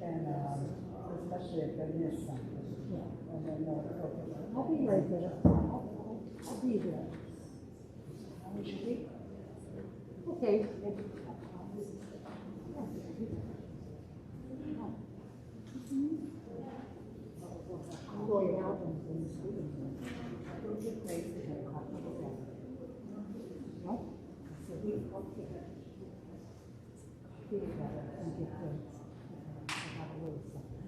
And especially if they miss something. Yeah. And then they'll focus on I'll be right there. I'll be there. I should be. Okay. I'm going out and speaking. What? So we okay. Feel better and get things. Have a little something.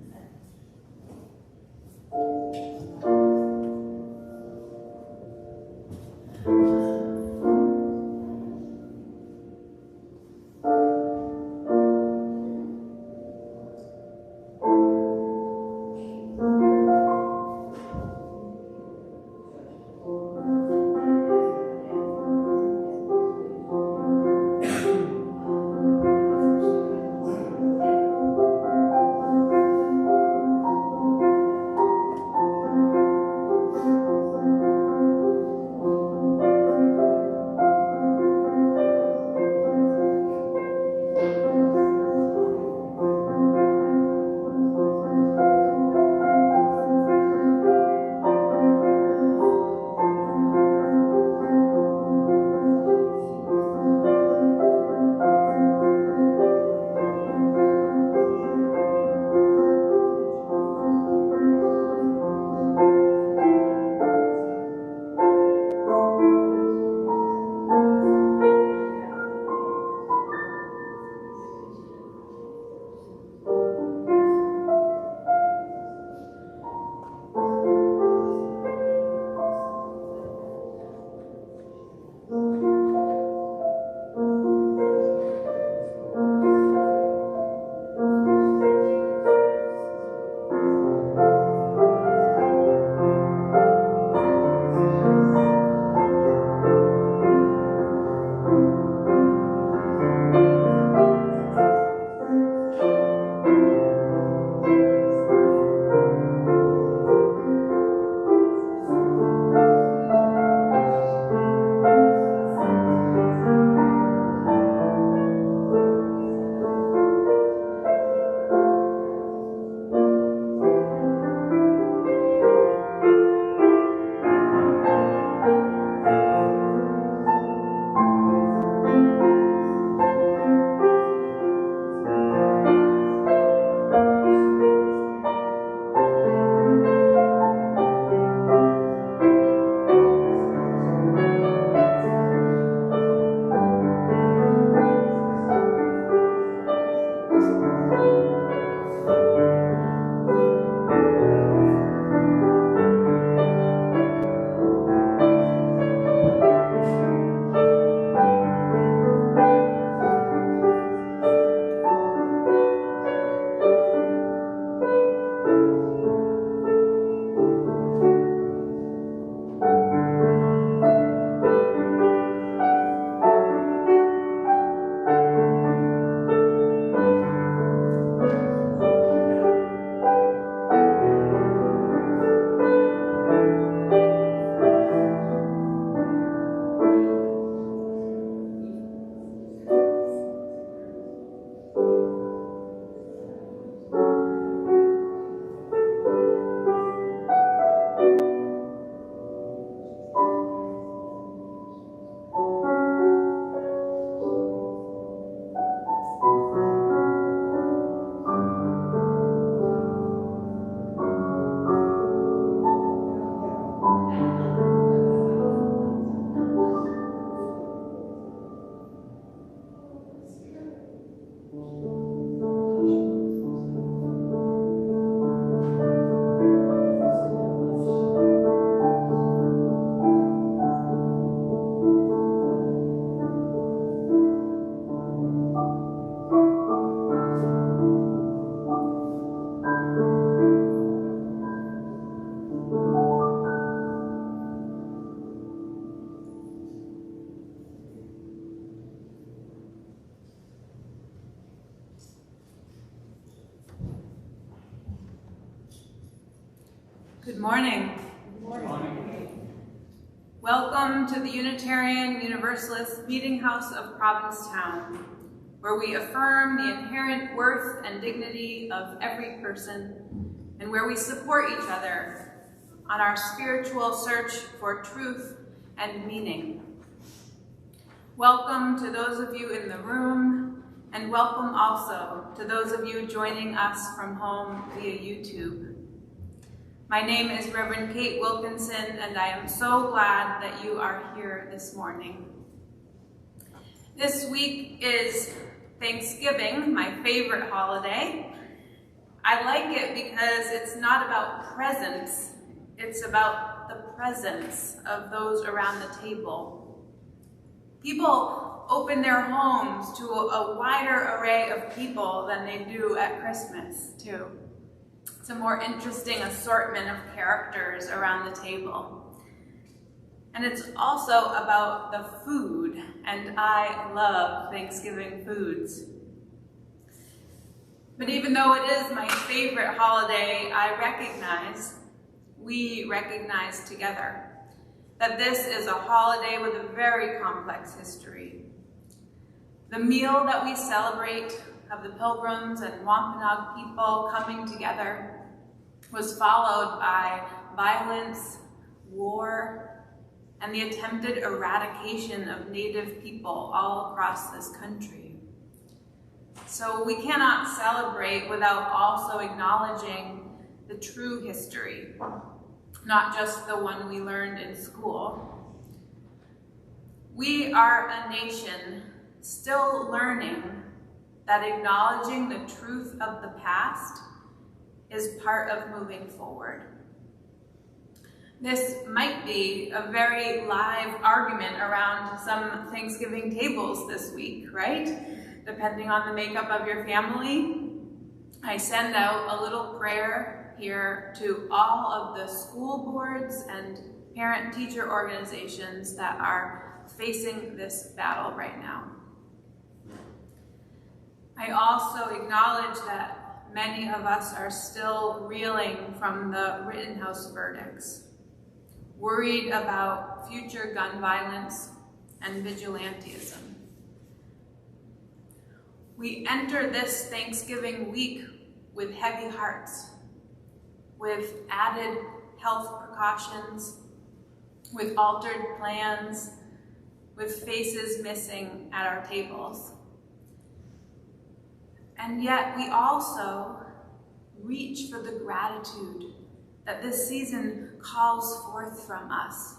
Good morning. Good morning. Welcome to the Unitarian Universalist Meetinghouse of Provincetown, where we affirm the inherent worth and dignity of every person, and where we support each other on our spiritual search for truth and meaning. Welcome to those of you in the room, and welcome also to those of you joining us from home via YouTube. My name is Rev Kate Wilkinson, and I am so glad that you are here this morning. This week is Thanksgiving, my favorite holiday. I like it because it's not about presents, it's about the presence of those around the table. People open their homes to a wider array of people than they do at Christmas, too. It's a more interesting assortment of characters around the table. And it's also about the food, and I love Thanksgiving foods. But even though it is my favorite holiday, we recognize together, that this is a holiday with a very complex history. The meal that we celebrate of the Pilgrims and Wampanoag people coming together was followed by violence, war, and the attempted eradication of Native people all across this country. So we cannot celebrate without also acknowledging the true history, not just the one we learned in school. We are a nation still learning that acknowledging the truth of the past is part of moving forward. This might be a very live argument around some Thanksgiving tables this week, right? Depending on the makeup of your family. I send out a little prayer here to all of the school boards and parent-teacher organizations that are facing this battle right now. I also acknowledge that many of us are still reeling from the Rittenhouse verdicts, worried about future gun violence and vigilantism. We enter this Thanksgiving week with heavy hearts, with added health precautions, with altered plans, with faces missing at our tables. And yet we also reach for the gratitude that this season calls forth from us.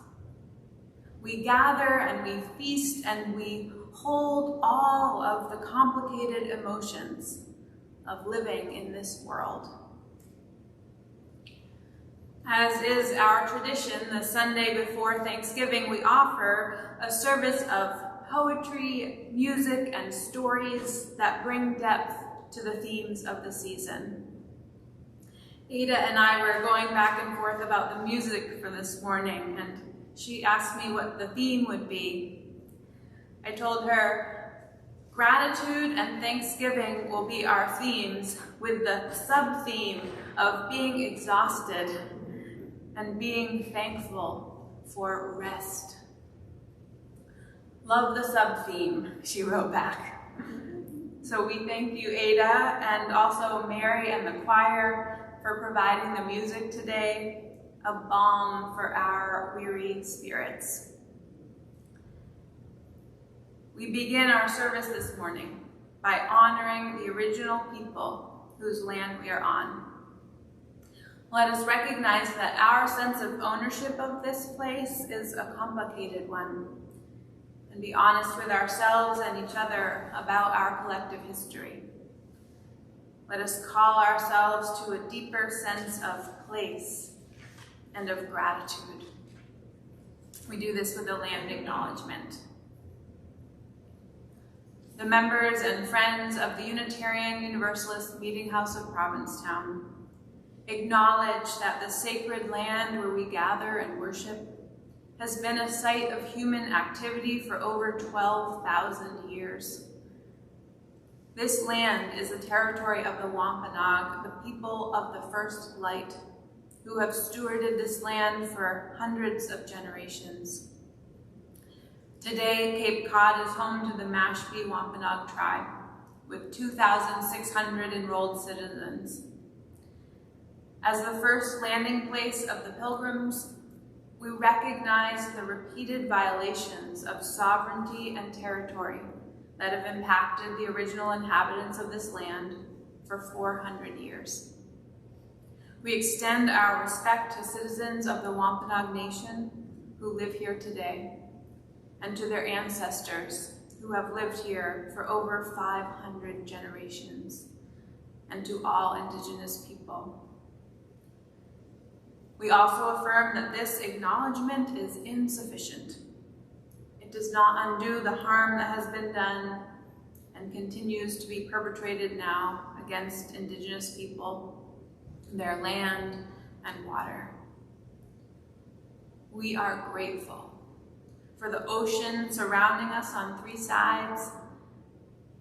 We gather and we feast and we hold all of the complicated emotions of living in this world. As is our tradition, the Sunday before Thanksgiving, we offer a service of poetry, music, and stories that bring depth to the themes of the season. Ada and I were going back and forth about the music for this morning, and she asked me what the theme would be. I told her, gratitude and Thanksgiving will be our themes, with the sub-theme of being exhausted and being thankful for rest. Love the sub-theme, she wrote back. So we thank you, Ada, and also Mary and the choir for providing the music today, a balm for our weary spirits. We begin our service this morning by honoring the original people whose land we are on. Let us recognize that our sense of ownership of this place is a complicated one, and be honest with ourselves and each other about our collective history. Let us call ourselves to a deeper sense of place and of gratitude. We do this with a land acknowledgement. The members and friends of the Unitarian Universalist Meetinghouse of Provincetown acknowledge that the sacred land where we gather and worship has been a site of human activity for over 12,000 years. This land is the territory of the Wampanoag, the people of the first light, who have stewarded this land for hundreds of generations. Today, Cape Cod is home to the Mashpee Wampanoag tribe, with 2,600 enrolled citizens. As the first landing place of the pilgrims, we recognize the repeated violations of sovereignty and territory that have impacted the original inhabitants of this land for 400 years. We extend our respect to citizens of the Wampanoag Nation who live here today, and to their ancestors who have lived here for over 500 generations, and to all Indigenous people. We also affirm that this acknowledgement is insufficient. It does not undo the harm that has been done and continues to be perpetrated now against Indigenous people, their land, and water. We are grateful for the ocean surrounding us on 3 sides,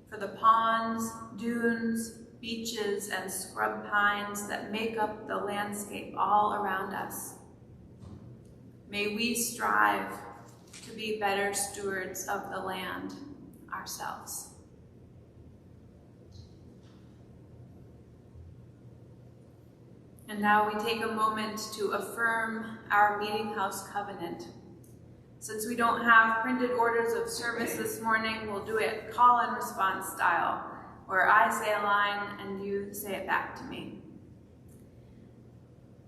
for the ponds, dunes, beaches, and scrub pines that make up the landscape all around us. May we strive to be better stewards of the land ourselves. And now we take a moment to affirm our Meetinghouse covenant. Since we don't have printed orders of service this morning, we'll do it call and response style, where I say a line and you say it back to me.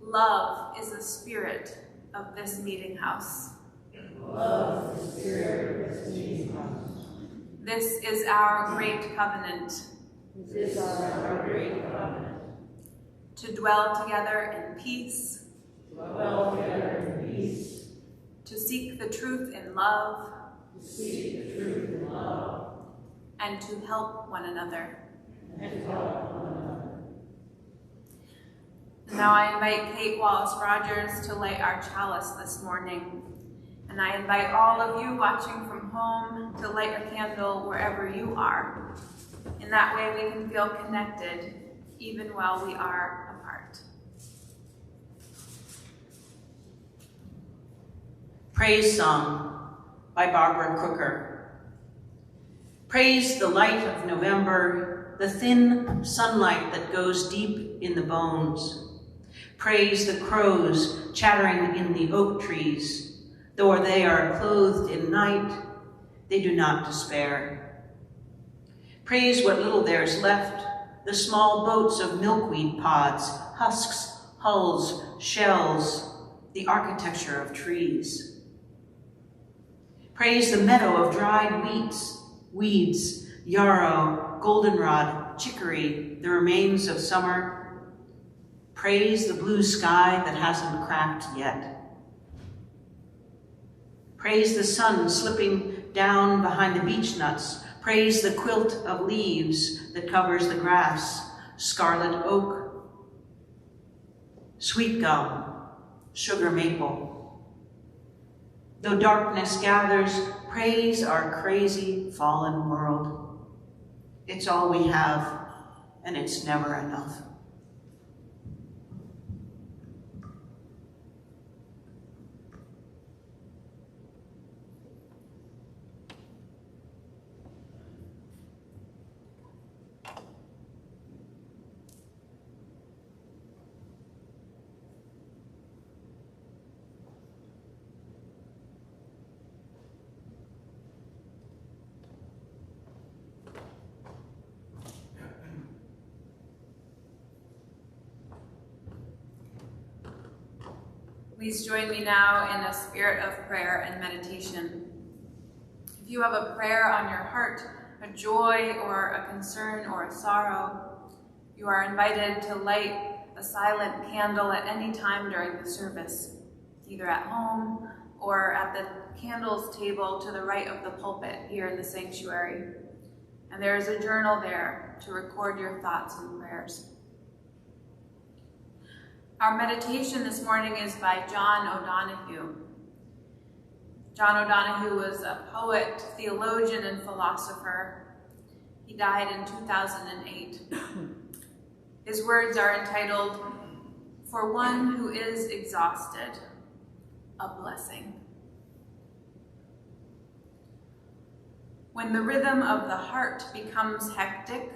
Love is the spirit of this Meetinghouse. Love is the spirit of this Meetinghouse. This is our great covenant. This is our great covenant. To dwell together in peace. To dwell together in peace. To seek the truth in love. To seek the truth in love. And to help one another. And to help one another. Now I invite Kate Wallace-Rogers to light our chalice this morning. And I invite all of you watching from home to light a candle wherever you are. In that way we can feel connected even while we are apart. Praise Song by Barbara Crooker. Praise the light of November, the thin sunlight that goes deep in the bones. Praise the crows chattering in the oak trees. Though they are clothed in night, they do not despair. Praise what little there's left, the small boats of milkweed pods, husks, hulls, shells, the architecture of trees. Praise the meadow of dried weeds, yarrow, goldenrod, chicory, the remains of summer. Praise the blue sky that hasn't cracked yet. Praise the sun slipping down behind the beech nuts. Praise the quilt of leaves that covers the grass, scarlet oak, sweet gum, sugar maple. Though darkness gathers, praise our crazy fallen world. It's all we have, and it's never enough. Please join me now in a spirit of prayer and meditation. If you have a prayer on your heart, a joy or a concern or a sorrow, you are invited to light a silent candle at any time during the service, either at home or at the candles table to the right of the pulpit here in the sanctuary. And there is a journal there to record your thoughts and prayers. Our meditation this morning is by John O'Donohue. John O'Donohue was a poet, theologian, and philosopher. He died in 2008. His words are entitled, "For One Who Is Exhausted, a Blessing." when the rhythm of the heart becomes hectic,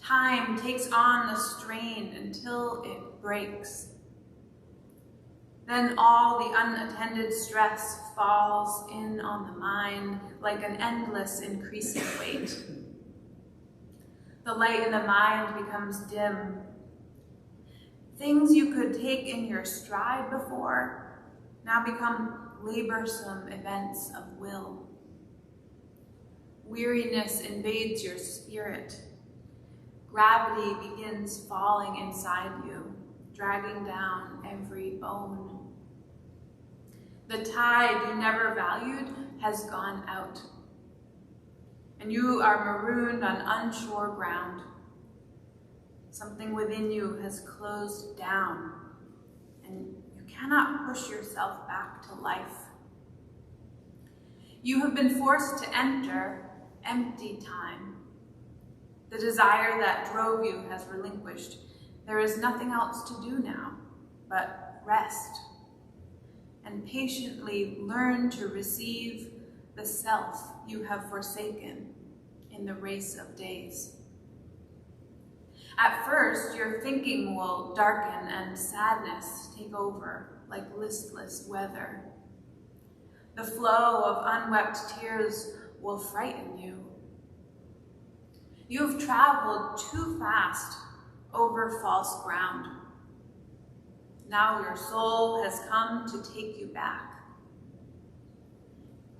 time takes on the strain until it breaks. Then all the unattended stress falls in on the mind like an endless increasing weight. The light in the mind becomes dim. Things you could take in your stride before now become laborsome events of will. Weariness invades your spirit. Gravity begins falling inside you, dragging down every bone. The tide you never valued has gone out, and you are marooned on unsure ground. Something within you has closed down, and you cannot push yourself back to life. You have been forced to enter empty time. The desire that drove you has relinquished. There is nothing else to do now but rest and patiently learn to receive the self you have forsaken in the race of days. At first, your thinking will darken and sadness take over like listless weather. The flow of unwept tears will frighten you. You have traveled too fast over false ground. Now your soul has come to take you back.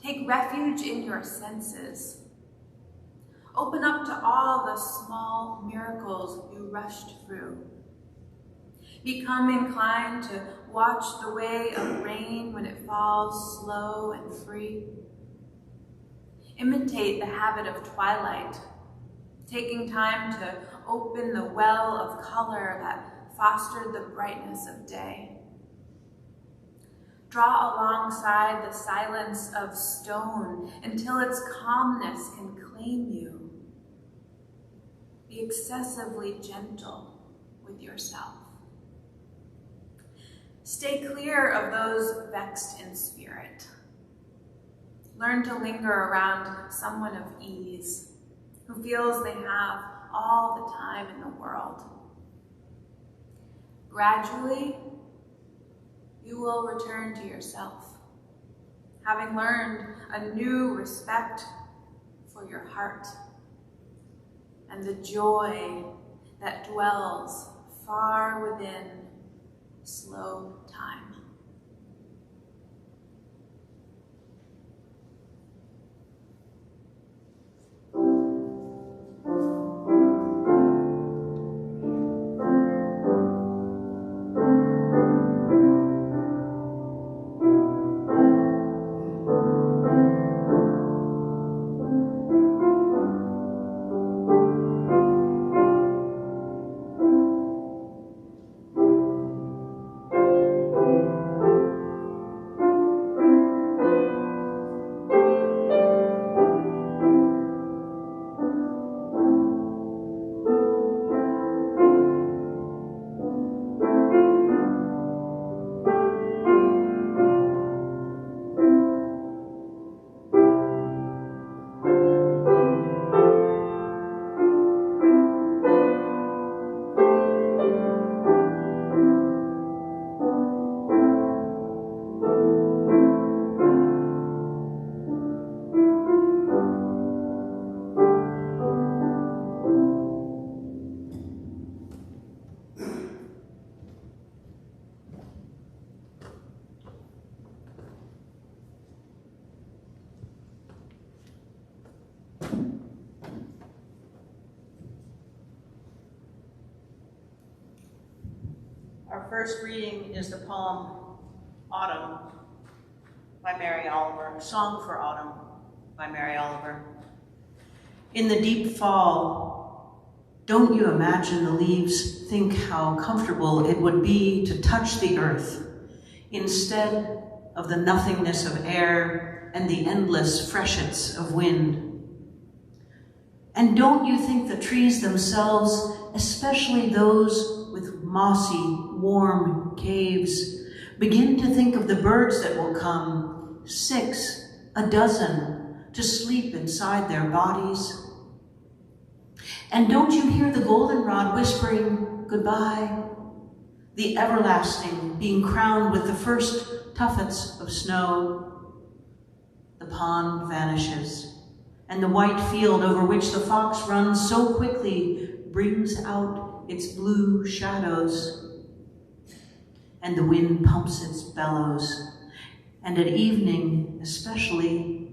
Take refuge in your senses. Open up to all the small miracles you rushed through. Become inclined to watch the way of rain when it falls slow and free. Imitate the habit of twilight, taking time to open the well of color that fostered the brightness of day. Draw alongside the silence of stone until its calmness can claim you. Be excessively gentle with yourself. Stay clear of those vexed in spirit. Learn to linger around someone of ease who feels they have all the time in the world. Gradually, you will return to yourself, having learned a new respect for your heart and the joy that dwells far within slow time. Our first reading is the poem Autumn by Mary Oliver, Song for Autumn by Mary Oliver. In the deep fall, don't you imagine the leaves think how comfortable it would be to touch the earth instead of the nothingness of air and the endless freshets of wind? And don't you think the trees themselves, especially those with mossy, warm caves, begin to think of the birds that will come, 6, a dozen, to sleep inside their bodies. And don't you hear the goldenrod whispering goodbye? The everlasting being crowned with the first tuffets of snow. The pond vanishes, and the white field over which the fox runs so quickly brings out its blue shadows. And the wind pumps its bellows, and at evening especially,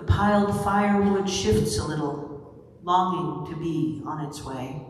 the piled firewood shifts a little, longing to be on its way.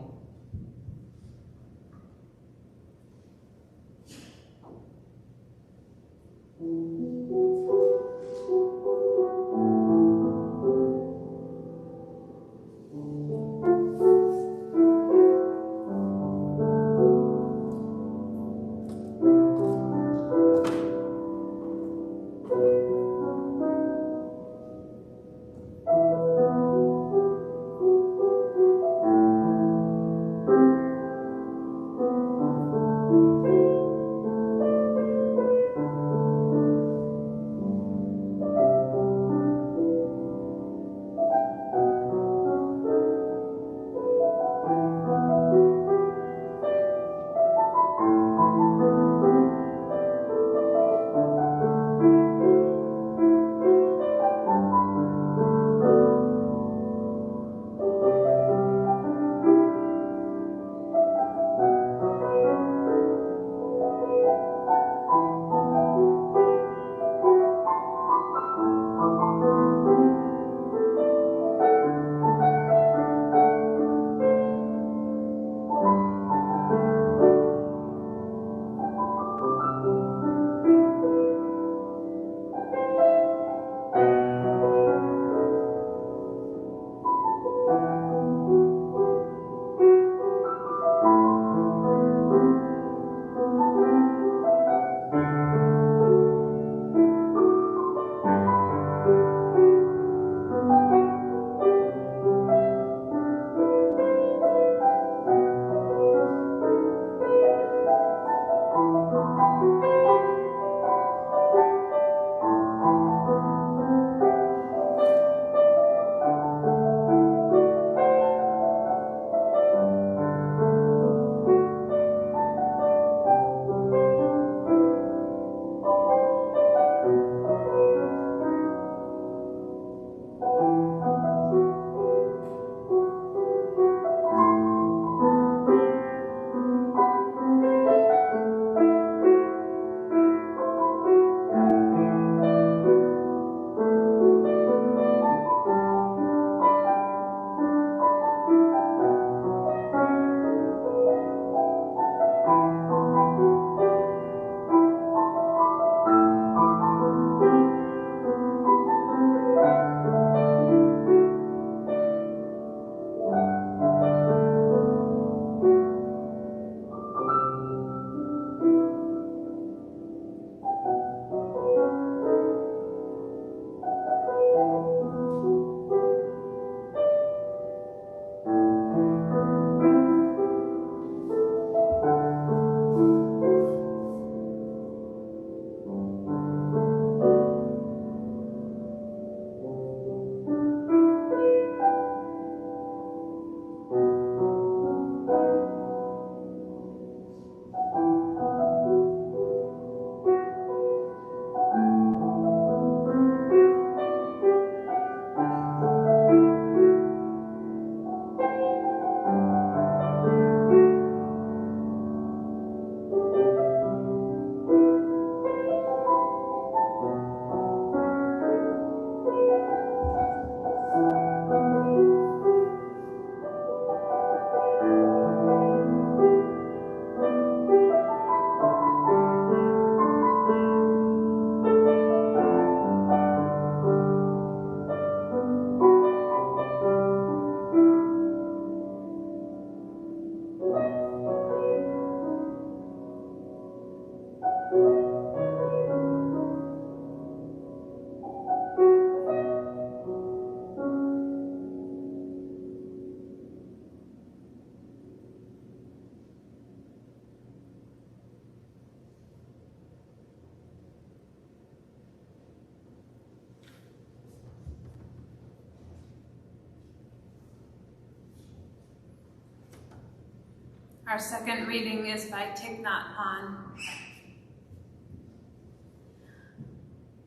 Our second reading is by Thich Nhat Hanh.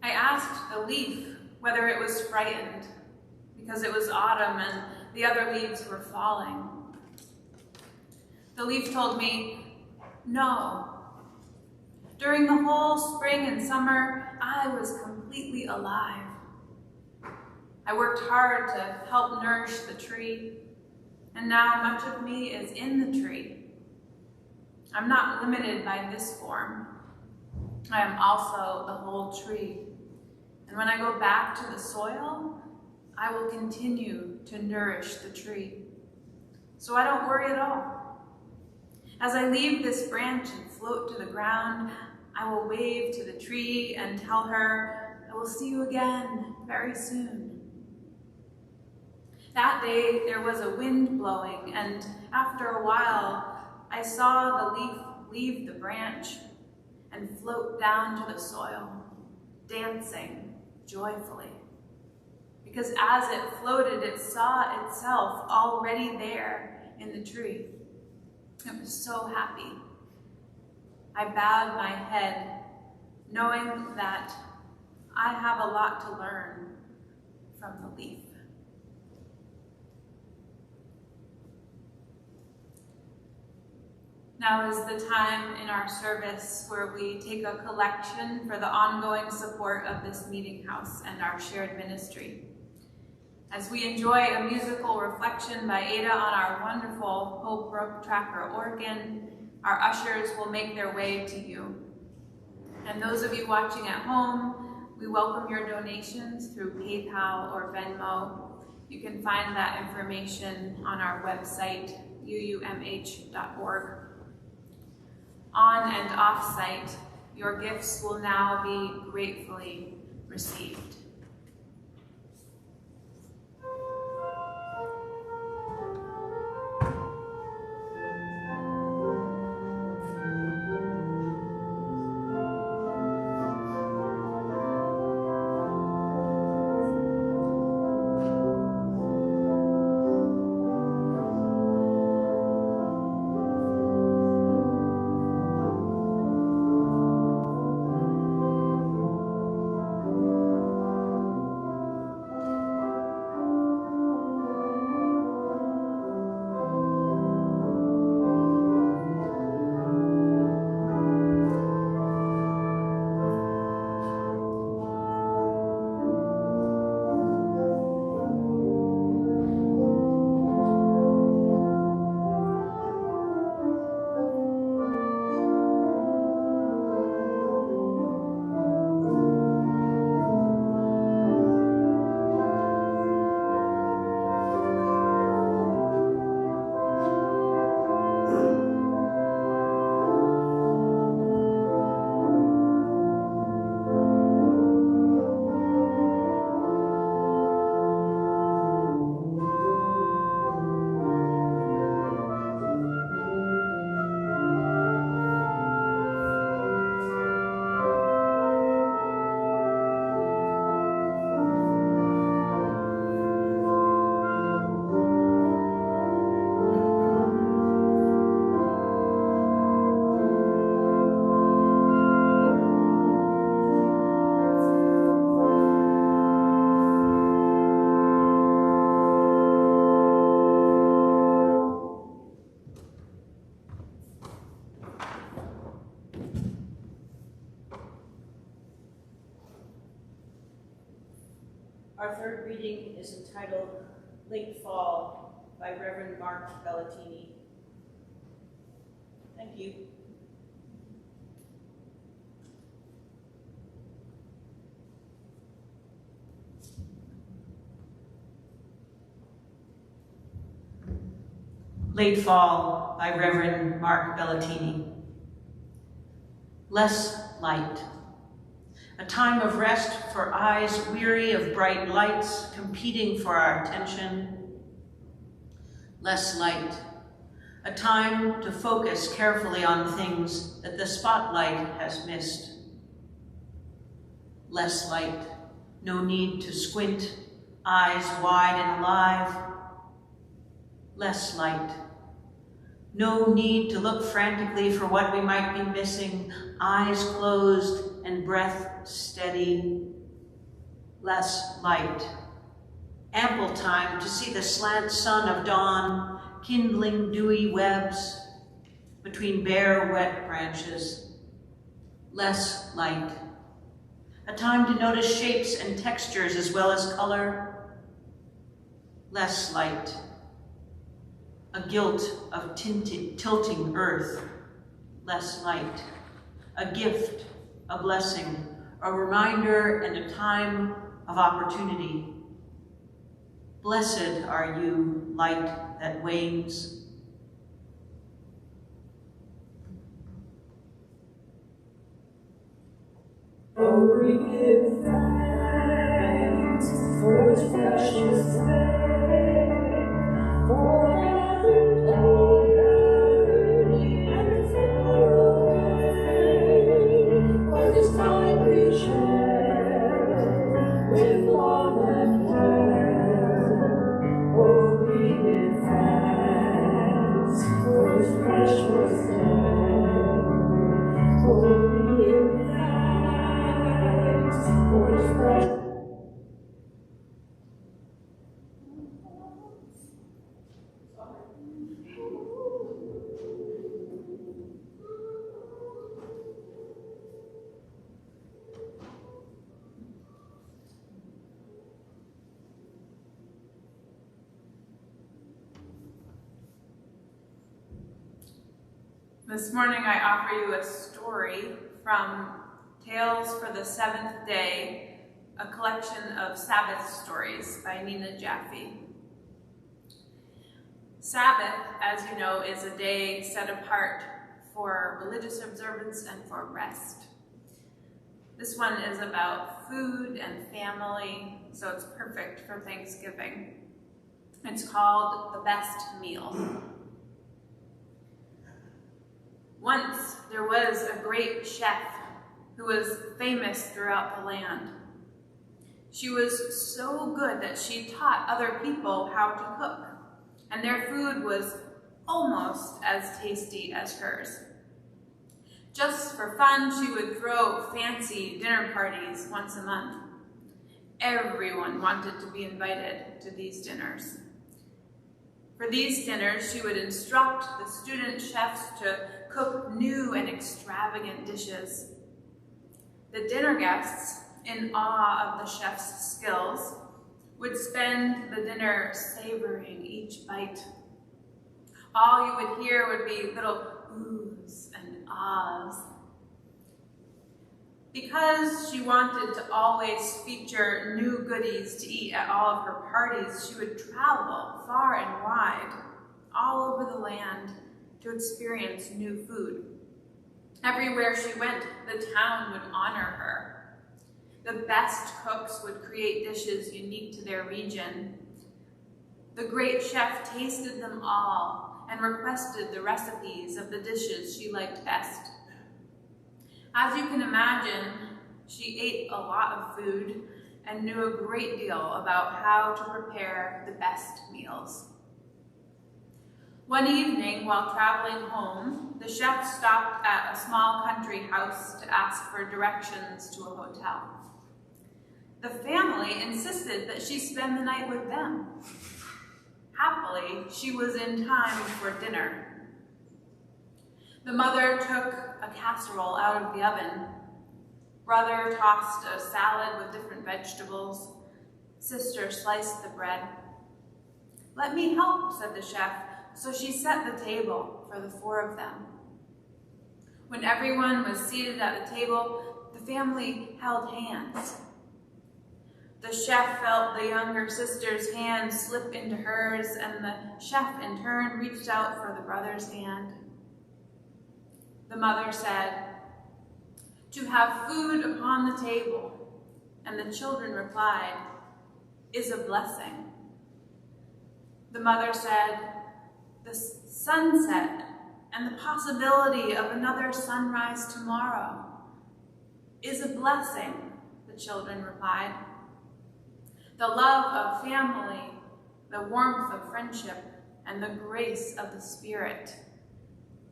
I asked the leaf whether it was frightened because it was autumn and the other leaves were falling. The leaf told me, no. During the whole spring and summer, I was completely alive. I worked hard to help nourish the tree, and now much of me is in the tree. I'm not limited by this form. I am also the whole tree. And when I go back to the soil, I will continue to nourish the tree. So I don't worry at all. As I leave this branch and float to the ground, I will wave to the tree and tell her, I will see you again very soon. That day, there was a wind blowing, and after a while, I saw the leaf leave the branch and float down to the soil, dancing joyfully. Because as it floated, it saw itself already there in the tree. It was so happy. I bowed my head, knowing that I have a lot to learn from the leaf. Now is the time in our service where we take a collection for the ongoing support of this Meetinghouse and our shared ministry. As we enjoy a musical reflection by Ada on our wonderful Hope Brook Tracker organ, our ushers will make their way to you. And those of you watching at home, we welcome your donations through PayPal or Venmo. You can find that information on our website, UUMH.org. On and off-site, your gifts will now be gratefully received. Our third reading is entitled Late Fall by Rev Mark Bellatini. Thank you. Late Fall by Rev Mark Bellatini. Less light. A time of rest for eyes weary of bright lights competing for our attention. Less light. A time to focus carefully on things that the spotlight has missed. Less light. No need to squint, eyes wide and alive. Less light. No need to look frantically for what we might be missing, eyes closed and breath steady. Less light. Ample time to see the slant sun of dawn kindling dewy webs between bare, wet branches. Less light. A time to notice shapes and textures as well as color. Less light. A guilt of tilting earth. Less light. A gift, a blessing, a reminder, and a time of opportunity. Blessed are you, light that wanes. Oh, we give thanks for His precious name, for gathered all gathering and far away, for this time we share with love and care. Oh, we give thanks for His precious name. Oh, we give thanks for His precious. This morning I offer you a story from Tales for the Seventh Day, a collection of Sabbath stories by Nina Jaffe. Sabbath, as you know, is a day set apart for religious observance and for rest. This one is about food and family, so it's perfect for Thanksgiving. It's called The Best Meal. Once there was a great chef who was famous throughout the land. She was so good that she taught other people how to cook, and their food was almost as tasty as hers. Just for fun, she would throw fancy dinner parties once a month. Everyone wanted to be invited to these dinners. For these dinners, she would instruct the student chefs to cook new and extravagant dishes. The dinner guests, in awe of the chef's skills, would spend the dinner savoring each bite. All you would hear would be little oohs and ahs. Because she wanted to always feature new goodies to eat at all of her parties, she would travel far and wide, all over the land, to experience new food. Everywhere she went, the town would honor her. The best cooks would create dishes unique to their region. The great chef tasted them all and requested the recipes of the dishes she liked best. As you can imagine, she ate a lot of food and knew a great deal about how to prepare the best meals. One evening, while traveling home, the chef stopped at a small country house to ask for directions to a hotel. The family insisted that she spend the night with them. Happily, she was in time for dinner. The mother took a casserole out of the oven. Brother tossed a salad with different vegetables. Sister sliced the bread. "Let me help," said the chef, so she set the table for the four of them. When everyone was seated at the table, the family held hands. The chef felt the younger sister's hand slip into hers, and the chef in turn reached out for the brother's hand. The mother said, "To have food upon the table," and the children replied, "is a blessing." The mother said, "The sunset and the possibility of another sunrise tomorrow is a blessing," the children replied. "The love of family, the warmth of friendship, and the grace of the Spirit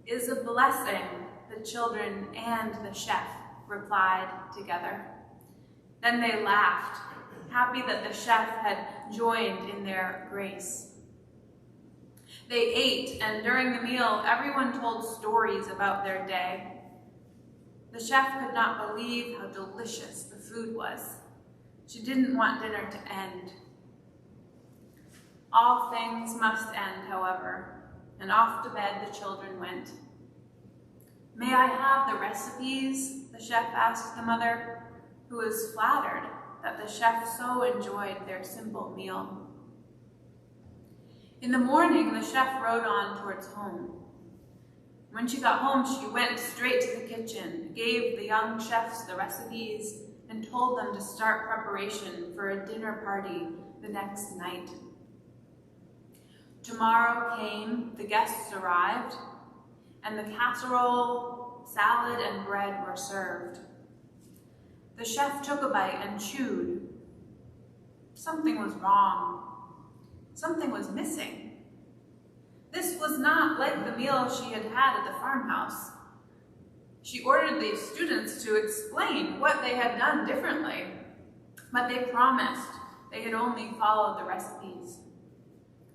is a blessing, the children and the chef replied together. Then they laughed, happy that the chef had joined in their grace. They ate, and during the meal, everyone told stories about their day. The chef could not believe how delicious the food was. She didn't want dinner to end. All things must end, however, and off to bed the children went. "May I have the recipes?" the chef asked the mother, who was flattered that the chef so enjoyed their simple meal. In the morning, the chef rode on towards home. When she got home, she went straight to the kitchen, gave the young chefs the recipes, and told them to start preparation for a dinner party the next night. Tomorrow came, the guests arrived, and the casserole, salad, and bread were served. The chef took a bite and chewed. Something was wrong. Something was missing. This was not like the meal she had had at the farmhouse. She ordered the students to explain what they had done differently, but they promised they had only followed the recipes.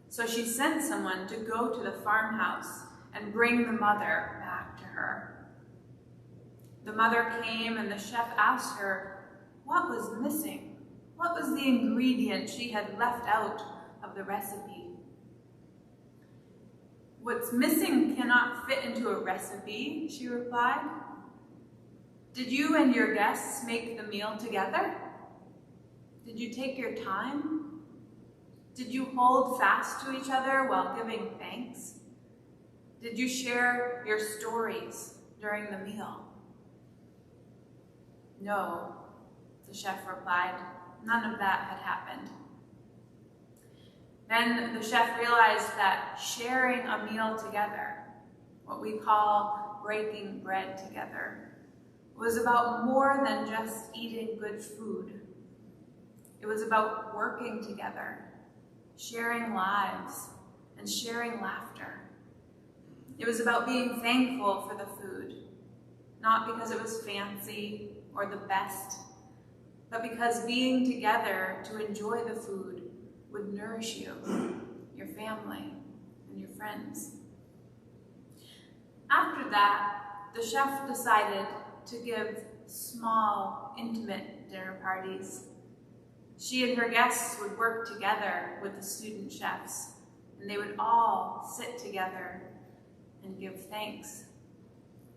So she sent someone to go to the farmhouse and bring the mother back to her. The mother came and the chef asked her what was missing. What was the ingredient she had left out of the recipe? "What's missing cannot fit into a recipe," she replied. "Did you and your guests make the meal together? Did you take your time? Did you hold fast to each other while giving thanks? Did you share your stories during the meal?" "No," the chef replied. None of that had happened. Then the chef realized that sharing a meal together, what we call breaking bread together, was about more than just eating good food. It was about working together, sharing lives, and sharing laughter. It was about being thankful for the food, not because it was fancy or the best, but because being together to enjoy the food would nourish you, your family, and your friends. After that, the chef decided to give small, intimate dinner parties. She and her guests would work together with the student chefs, and they would all sit together and give thanks,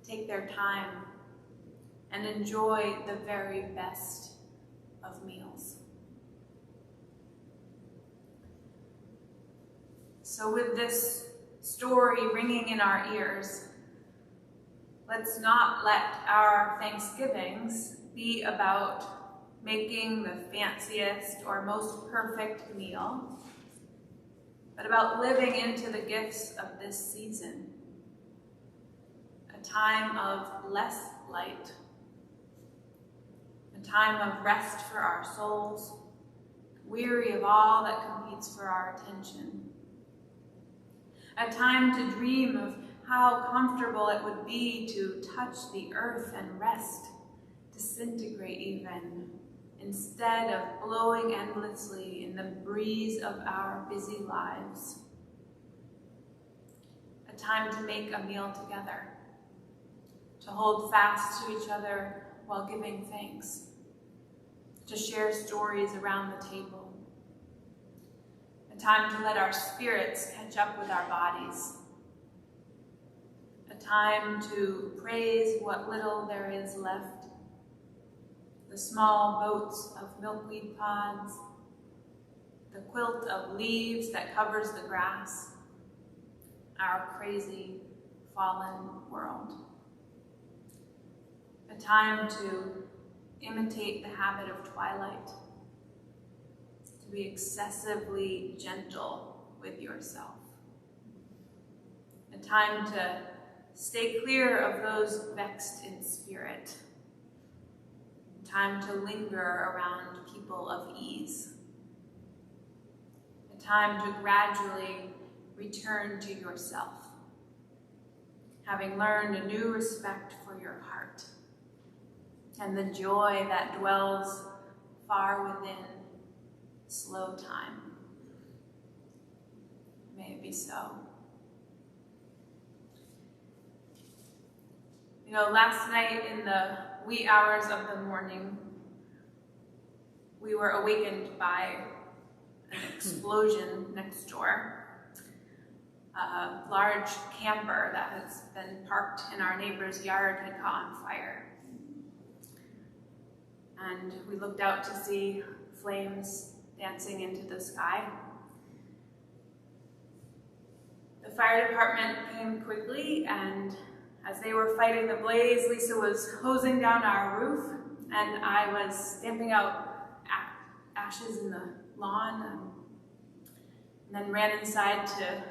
take their time, and enjoy the very best of meals. So with this story ringing in our ears, let's not let our Thanksgivings be about making the fanciest or most perfect meal, but about living into the gifts of this season, a time of less light, a time of rest for our souls, weary of all that competes for our attention, a time to dream of how comfortable it would be to touch the earth and rest, disintegrate even, instead of blowing endlessly in the breeze of our busy lives. A time to make a meal together, to hold fast to each other while giving thanks, to share stories around the table. A time to let our spirits catch up with our bodies. A time to praise what little there is left. The small boats of milkweed pods, the quilt of leaves that covers the grass, our crazy, fallen world. A time to imitate the habit of twilight, to be excessively gentle with yourself. A time to stay clear of those vexed in spirit. A time to linger around people of ease. A time to gradually return to yourself, having learned a new respect for your heart and the joy that dwells far within slow time. May it be so. You know, last night in the wee hours of the morning, we were awakened by an explosion next door. A large camper that has been parked in our neighbor's yard had caught on fire. And we looked out to see flames dancing into the sky. The fire department came quickly, and as they were fighting the blaze, Lisa was hosing down our roof, and I was stamping out ashes in the lawn, and then ran inside to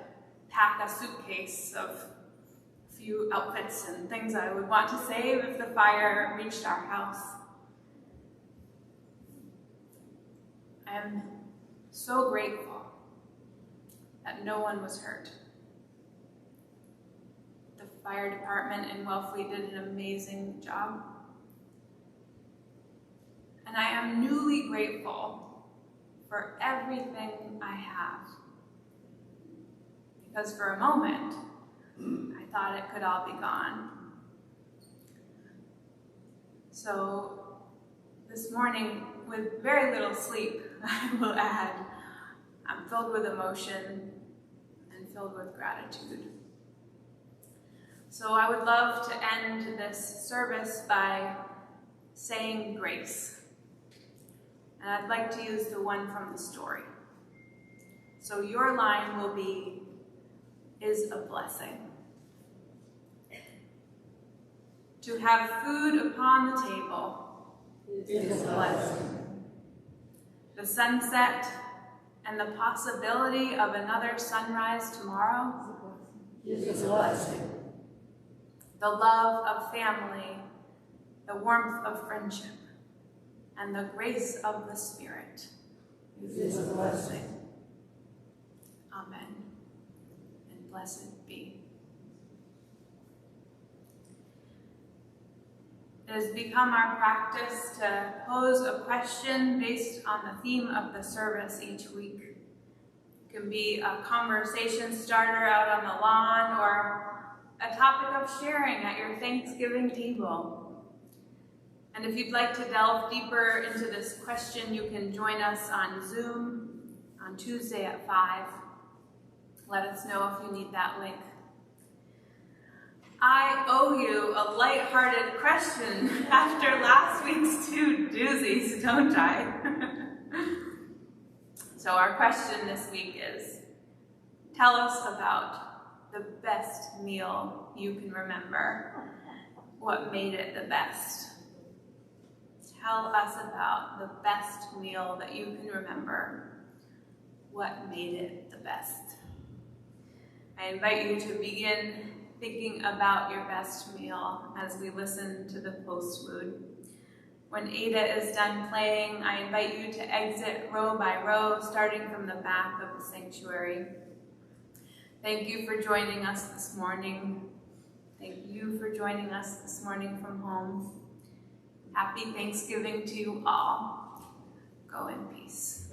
pack a suitcase of a few outfits and things I would want to save if the fire reached our house. I am so grateful that no one was hurt. The fire department in Wellfleet did an amazing job. And I am newly grateful for everything I have. Because for a moment, I thought it could all be gone. So this morning, with very little sleep, I will add, I'm filled with emotion and filled with gratitude. So I would love to end this service by saying grace. And I'd like to use the one from the story. So your line will be, is a blessing. To have food upon the table is a blessing. The sunset and the possibility of another sunrise tomorrow is a blessing. The love of family, the warmth of friendship, and the grace of the Spirit is a blessing. Amen. And blessed be. It has become our practice to pose a question based on the theme of the service each week. It can be a conversation starter out on the lawn or a topic of sharing at your Thanksgiving table. And if you'd like to delve deeper into this question, you can join us on Zoom on Tuesday at 5. Let us know if you need that link. I owe you a lighthearted question after last week's 2 doozies, don't I? So our question this week is, tell us about the best meal you can remember. What made it the best? Tell us about the best meal that you can remember. What made it the best? I invite you to begin thinking about your best meal as we listen to the postlude. When Ada is done playing, I invite you to exit row by row, starting from the back of the sanctuary. Thank you for joining us this morning. Thank you for joining us this morning from home. Happy Thanksgiving to you all. Go in peace.